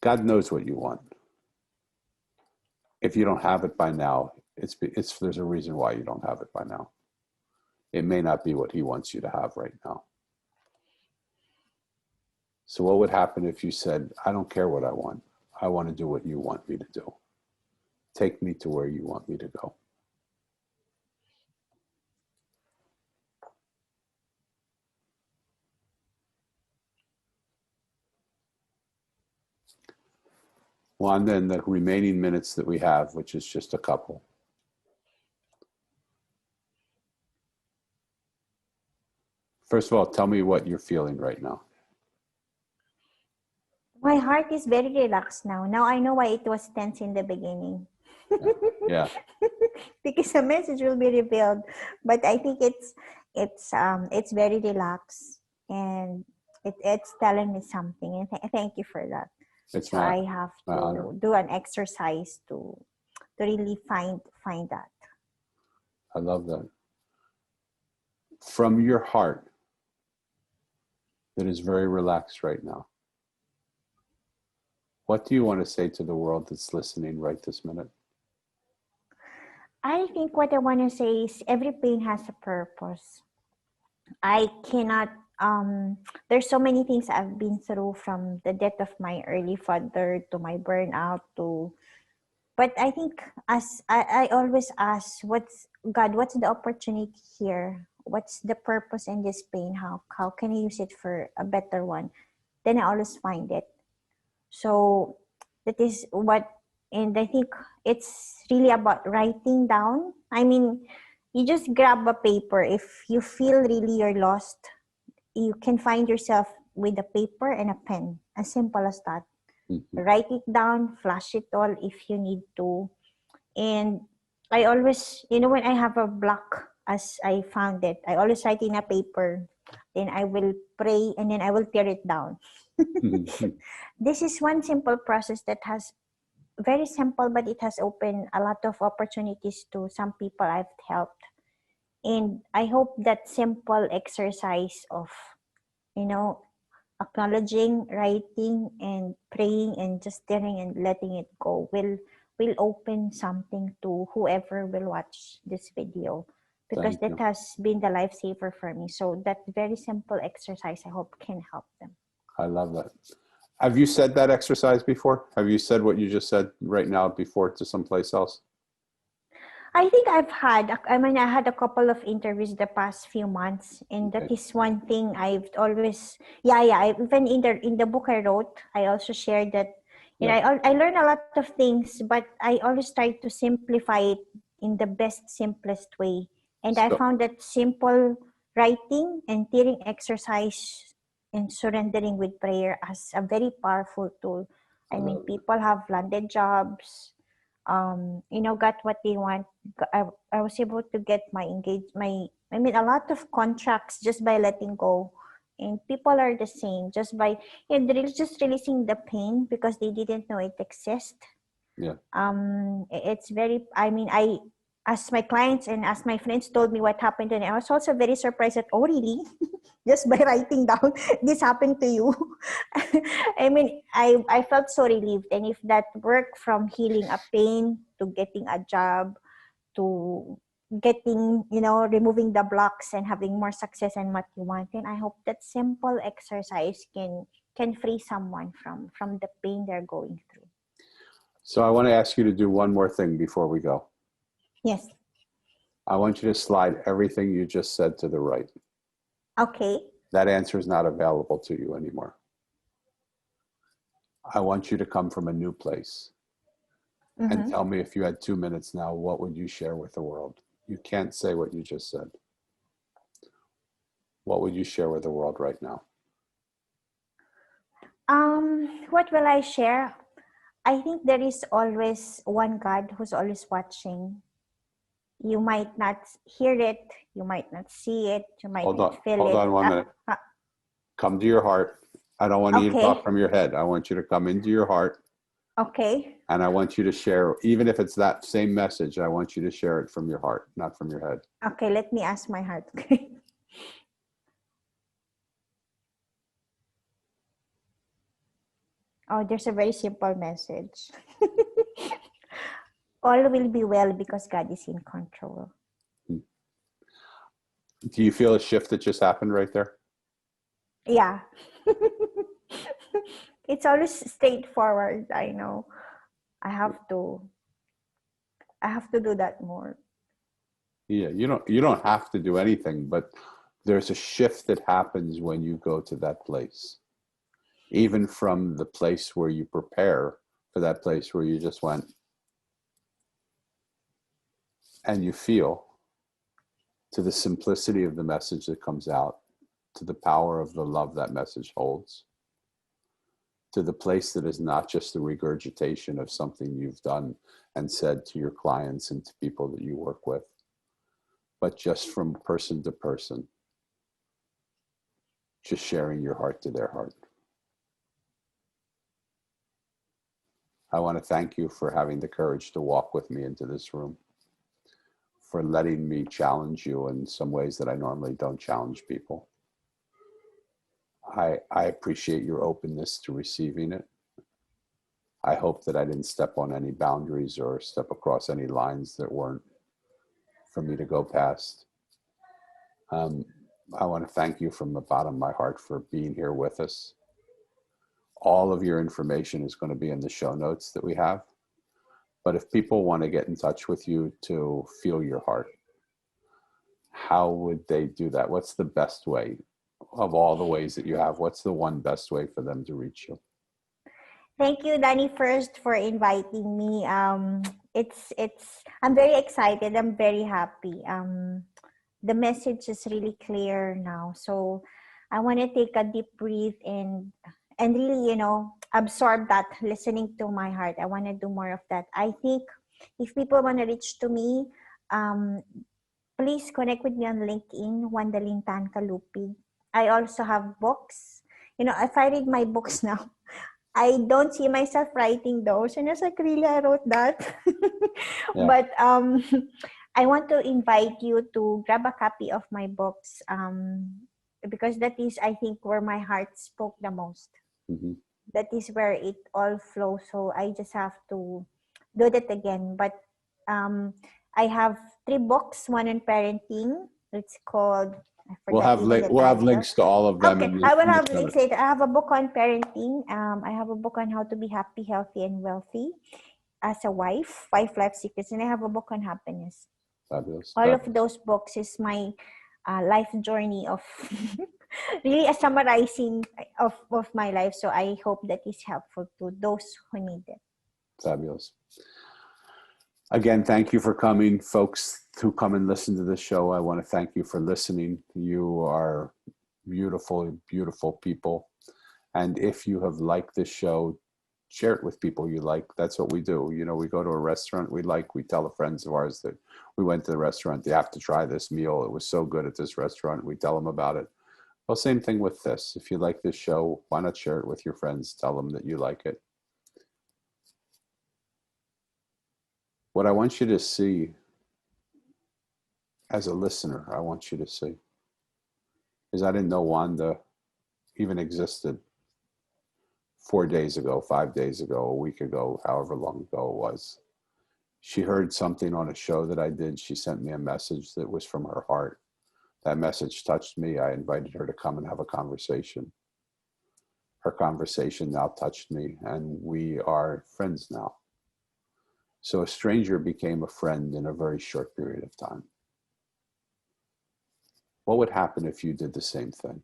God knows what you want. If you don't have it by now, there's a reason why you don't have it by now. It may not be what he wants you to have right now. So what would happen if you said, I don't care what I want to do what you want me to do. Take me to where you want me to go. Wanda, in the remaining minutes that we have, which is just a couple, first of all, tell me what you're feeling right now. My heart is very relaxed now. Now I know why it was tense in the beginning. Yeah. Because the message will be revealed, but I think it's very relaxed, and it's telling me something. And thank you for that. It's So I have to honor. do an exercise to really find that. I love that. From your heart that is very relaxed right now, what do you want to say to the world that's listening right this minute? I think what I want to say is every pain has a purpose. I cannot, there's so many things I've been through, from the death of my early father to my burnout but I think, as I always ask, what's the opportunity here? What's the purpose in this pain? How can I use it for a better one? Then I always find it. So that is what, and I think it's really about writing down. I mean, you just grab a paper. If you feel really you're lost, you can find yourself with a paper and a pen. As simple as that. Mm-hmm. Write it down, flash it all if you need to. And I always, when I have a block, as I found it, I always write in a paper. Then I will pray, and then I will tear it down. This is one simple process that has, very simple, but it has opened a lot of opportunities to some people I've helped. And I hope that simple exercise of, acknowledging, writing, and praying, and just staring and letting it go will open something to whoever will watch this video, because Thank you. that has been the lifesaver for me. So that very simple exercise, I hope, can help them. I love that. Have you said that exercise before? Have you said what you just said right now before to someplace else? I think I had a couple of interviews the past few months, and that is one thing I've always, even in the book I wrote, I also shared that, I learned a lot of things, but I always try to simplify it in the best, simplest way. And I found that simple writing and tearing exercise and surrendering with prayer as a very powerful tool. I mean, people have landed jobs, got what they want. I was able to get a lot of contracts just by letting go. And people are the same, just by, they're just releasing the pain because they didn't know it exists. Yeah. It's very, as my clients and as my friends told me what happened to them, I was also very surprised that, oh, really? Just by writing down, this happened to you. I felt so relieved. And if that work from healing a pain to getting a job to getting, removing the blocks and having more success in what you want, then I hope that simple exercise can free someone from the pain they're going through. So I want to ask you to do one more thing before we go. Yes. I want you to slide everything you just said to the right. Okay. That answer is not available to you anymore. I want you to come from a new place. And tell me, if you had 2 minutes now, what would you share with the world? You can't say what you just said. What would you share with the world right now? What will I share? I think there is always one God who's always watching. You might not hear it, you might not see it, you might not feel Hold it. on 1 minute. Come to your heart. I don't want you to talk from your head. I want you to come into your heart. Okay. And I want you to share, even if it's that same message, I want you to share it from your heart, not from your head. Okay, let me ask my heart. Okay. Oh, there's a very simple message. All will be well because God is in control. Do you feel a shift that just happened right there? Yeah. It's always straightforward. I know. I have to do that more. Yeah, you don't have to do anything, but there's a shift that happens when you go to that place. Even from the place where you prepare for that place where you just went, and you feel, to the simplicity of the message that comes out, to the power of the love that message holds, to the place that is not just the regurgitation of something you've done and said to your clients and to people that you work with, but just from person to person, just sharing your heart to their heart. I want to thank you for having the courage to walk with me into this room, for letting me challenge you in some ways that I normally don't challenge people. I appreciate your openness to receiving it. I hope that I didn't step on any boundaries or step across any lines that weren't for me to go past. I want to thank you from the bottom of my heart for being here with us. All of your information is going to be in the show notes that we have. But if people want to get in touch with you to feel your heart, how would they do that? What's the best way of all the ways that you have? What's the one best way for them to reach you? Thank you, Danny, first for inviting me. I'm very excited. I'm very happy. The message is really clear now. So I want to take a deep breath and really, absorb that, listening to my heart. I want to do more of that. I think if people want to reach to me, please connect with me on LinkedIn, Wandalyn Tan Calupig. I also have books. If I read my books now, I don't see myself writing those. And I was like, really, I wrote that? Yeah. But I want to invite you to grab a copy of my books because that is, I think, where my heart spoke the most. Mm-hmm. That is where it all flows. So I just have to do that again. But I have 3 books, one on parenting. It's called... We'll have links to all of them. Okay, I will have links later. I have a book on parenting. I have a book on how to be happy, healthy, and wealthy as a wife, 5 life secrets, and I have a book on happiness. Fabulous. All of those books is my life journey of really a summarizing of my life. So I hope that is helpful to those who need it. Fabulous. Again, thank you for coming, folks who come and listen to this show. I want to thank you for listening. You are beautiful, beautiful people. And if you have liked this show, share it with people you like. That's what we do. We go to a restaurant we tell the friends of ours that we went to the restaurant. They have to try this meal. It was so good at this restaurant. We tell them about it. Well, same thing with this. If you like this show, why not share it with your friends? Tell them that you like it. What I want you to see as a listener, I want you to see, is I didn't know Wanda even existed 4 days ago, 5 days ago, a week ago, however long ago it was. She heard something on a show that I did. She sent me a message that was from her heart. That message touched me. I invited her to come and have a conversation. Her conversation now touched me, and we are friends now. So a stranger became a friend in a very short period of time. What would happen if you did the same thing?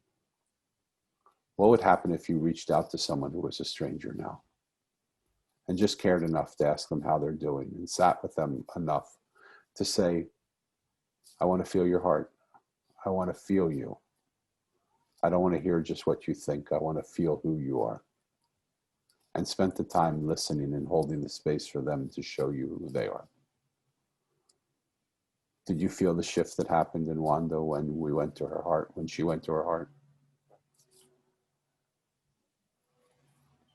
What would happen if you reached out to someone who was a stranger now and just cared enough to ask them how they're doing and sat with them enough to say, I want to feel your heart. I want to feel you. I don't want to hear just what you think. I want to feel who you are. And spent the time listening and holding the space for them to show you who they are. Did you feel the shift that happened in Wanda when we went to her heart, when she went to her heart?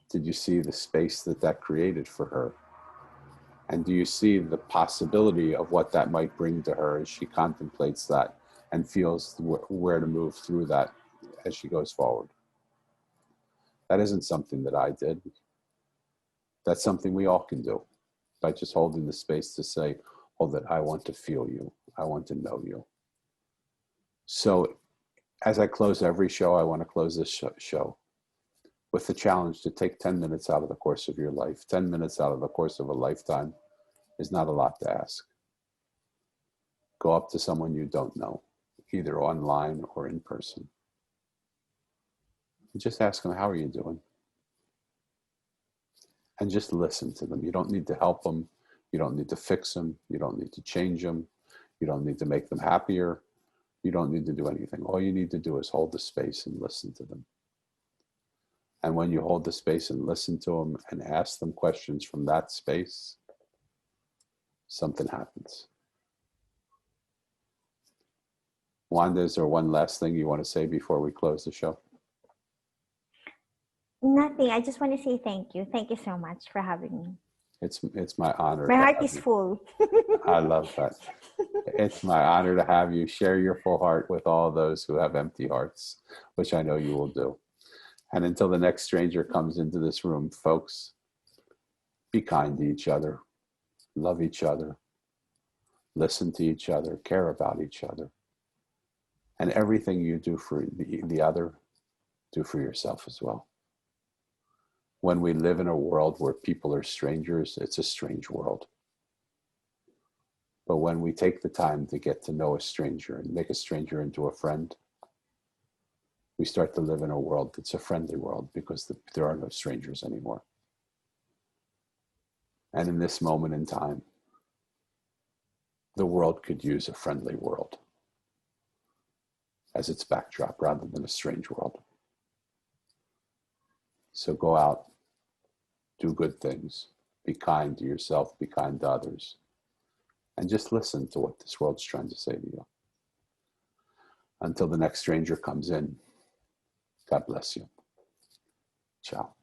Did you see the space that that created for her? And do you see the possibility of what that might bring to her as she contemplates that and feels where to move through that as she goes forward? That isn't something that I did. That's something we all can do by just holding the space to say, hold it, I want to feel you. I want to know you. So as I close every show, I want to close this show with the challenge to take 10 minutes out of the course of your life. 10 minutes out of the course of a lifetime is not a lot to ask. Go up to someone you don't know, either online or in person. And just ask them, how are you doing? And just listen to them. You don't need to help them. You don't need to fix them. You don't need to change them. You don't need to make them happier. You don't need to do anything. All you need to do is hold the space and listen to them. And when you hold the space and listen to them and ask them questions from that space, something happens. Wanda, is there one last thing you want to say before we close the show? Nothing. I just want to say thank you. Thank you so much for having me. It's my honor. My heart is full. I love that. It's my honor to have you share your full heart with all those who have empty hearts, which I know you will do. And until the next stranger comes into this room, folks, be kind to each other, love each other, listen to each other, care about each other. And everything you do for the other, do for yourself as well. When we live in a world where people are strangers, it's a strange world. But when we take the time to get to know a stranger and make a stranger into a friend, we start to live in a world that's a friendly world because there are no strangers anymore. And in this moment in time, the world could use a friendly world as its backdrop rather than a strange world. So go out, do good things, be kind to yourself, be kind to others, and just listen to what this world's trying to say to you. Until the next stranger comes in, God bless you. Ciao.